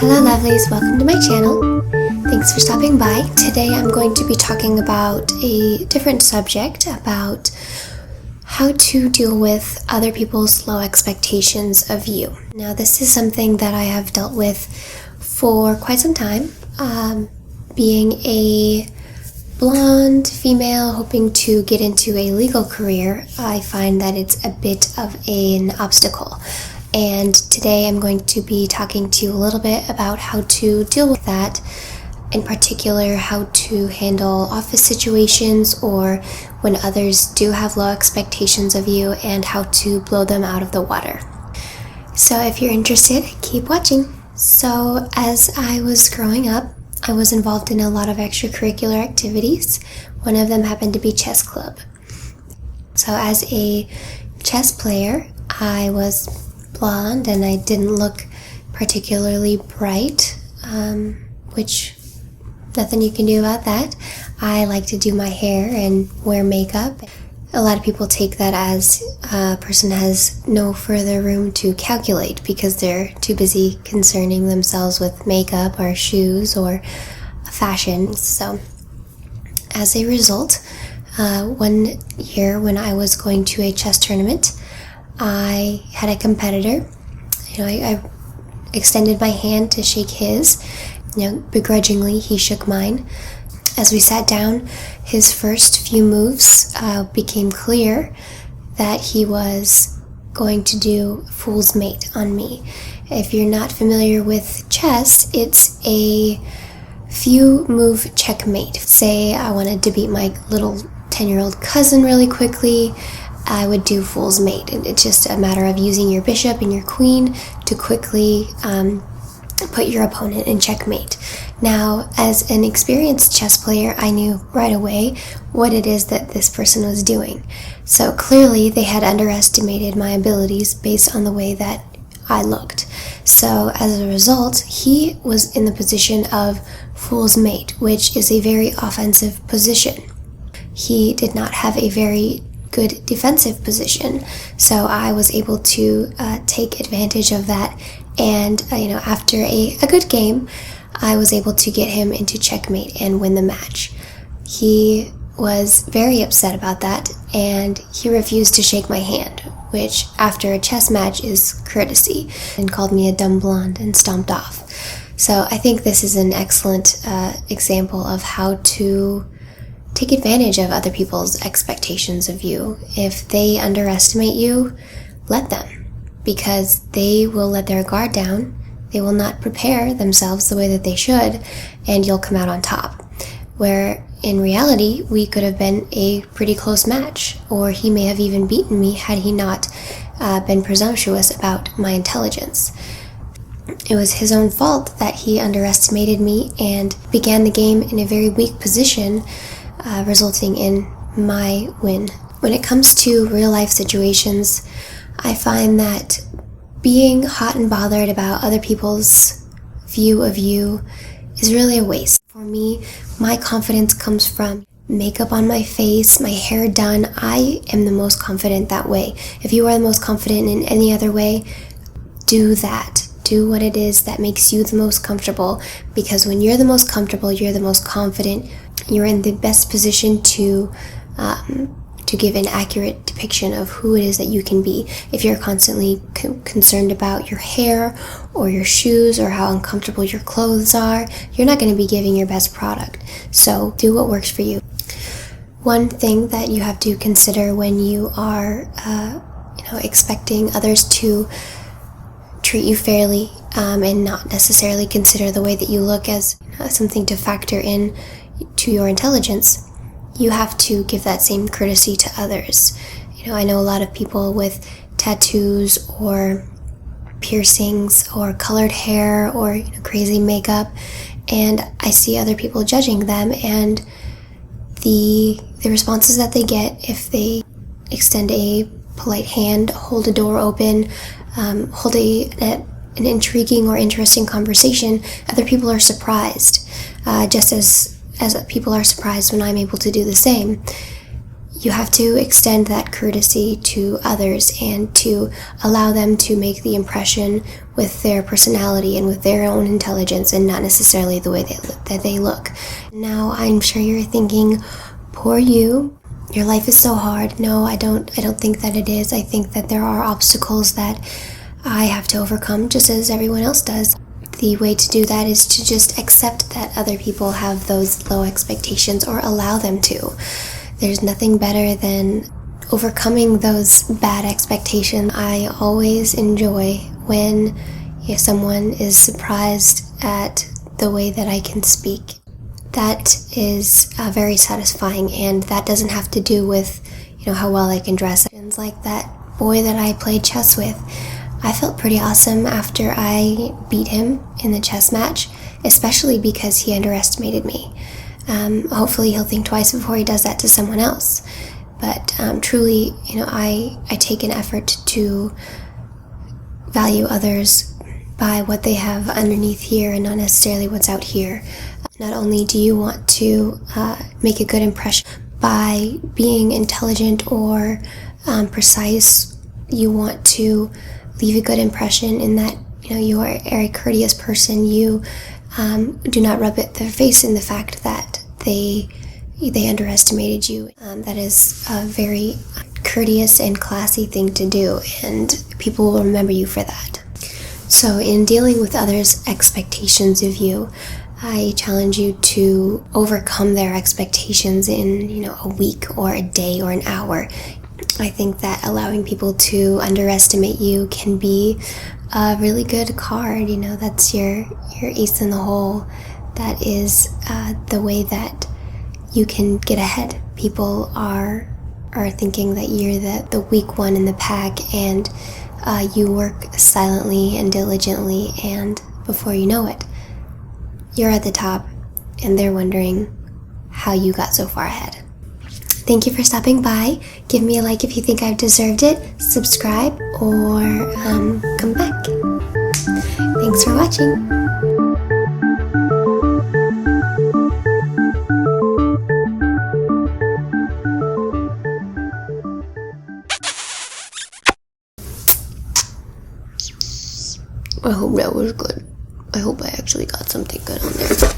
Hello lovelies, welcome to my channel. Thanks for stopping by. Today I'm going to be talking about a different subject, about how to deal with other people's low expectations of you. Now this is something that I have dealt with for quite some time. Being a blonde female hoping to get into a legal career, I find that it's a bit of an obstacle. And today I'm going to be talking to you a little bit about how to deal with that, in particular how to handle office situations or when others do have low expectations of you and how to blow them out of the water. So if you're interested, keep watching. So as I was growing up, I was involved in a lot of extracurricular activities. One of them happened to be chess club. So as a chess player, I was blonde and I didn't look particularly bright, which nothing you can do about that. I like to do my hair and wear makeup. A lot of people take that as a person has no further room to calculate because they're too busy concerning themselves with makeup or shoes or fashion. So as a result, one year when I was going to a chess tournament, I had a competitor. I extended my hand to shake his. Begrudgingly, he shook mine. As we sat down, his first few moves became clear that he was going to do fool's mate on me. If you're not familiar with chess, it's a few move checkmate. Say I wanted to beat my little 10-year-old cousin really quickly, I would do fool's mate. It's just a matter of using your bishop and your queen to quickly put your opponent in checkmate. Now, as an experienced chess player, I knew right away what it is that this person was doing. So clearly they had underestimated my abilities based on the way that I looked. So as a result, he was in the position of fool's mate, which is a very offensive position. He did not have a very good defensive position, so I was able to take advantage of that, and after a good game, I was able to get him into checkmate and win the match. He was very upset about that, and he refused to shake my hand, which after a chess match is courtesy, and called me a dumb blonde and stomped off. So I think this is an excellent example of how to take advantage of other people's expectations of you. If they underestimate you, let them, because they will let their guard down. They will not prepare themselves the way that they should, and you'll come out on top. Where in reality, we could have been a pretty close match, or he may have even beaten me had he not been presumptuous about my intelligence. It was his own fault that he underestimated me and began the game in a very weak position, resulting in my win. When it comes to real life situations, I find that being hot and bothered about other people's view of you is really a waste. For me, my confidence comes from makeup on my face, my hair done. I am the most confident that way. If you are the most confident in any other way, do that. Do what it is that makes you the most comfortable, because when you're the most comfortable, you're the most confident, you're in the best position to give an accurate depiction of who it is that you can be. If you're constantly concerned about your hair or your shoes or how uncomfortable your clothes are, you're not going to be giving your best product. So do what works for you. One thing that you have to consider when you are expecting others to treat you fairly and not necessarily consider the way that you look as something to factor in to your intelligence, you have to give that same courtesy to others. I know a lot of people with tattoos or piercings or colored hair or crazy makeup, and I see other people judging them, and the responses that they get if they extend a polite hand, hold a door open, hold an intriguing or interesting conversation, other people are surprised, just as people are surprised when I'm able to do the same. you have to extend that courtesy to others and to allow them to make the impression with their personality and with their own intelligence and not necessarily the way that they look. Now, I'm sure you're thinking, poor you, your life is so hard. No, I don't think that it is. I think that there are obstacles that I have to overcome just as everyone else does. The way to do that is to just accept that other people have those low expectations or allow them to. There's nothing better than overcoming those bad expectations. I always enjoy when someone is surprised at the way that I can speak. That is very satisfying, and that doesn't have to do with how well I can dress. Like that boy that I played chess with, I felt pretty awesome after I beat him in the chess match, especially because he underestimated me. Hopefully he'll think twice before he does that to someone else. But truly, I take an effort to value others by what they have underneath here and not necessarily what's out here. Not only do you want to make a good impression by being intelligent or precise, you want to leave a good impression in that you are a very courteous person. You do not rub their face in the fact that they underestimated you. That is a very courteous and classy thing to do, and people will remember you for that. So in dealing with others' expectations of you, I challenge you to overcome their expectations in a week or a day or an hour. I think that allowing people to underestimate you can be a really good card. That's your ace in the hole. That is the way that you can get ahead. People are thinking that you're the weak one in the pack, and you work silently and diligently, and before you know it, you're at the top, and they're wondering how you got so far ahead. Thank you for stopping by. Give me a like if you think I've deserved it, subscribe, or come back. Thanks for watching. I hope that was good. I hope I actually got something good on there.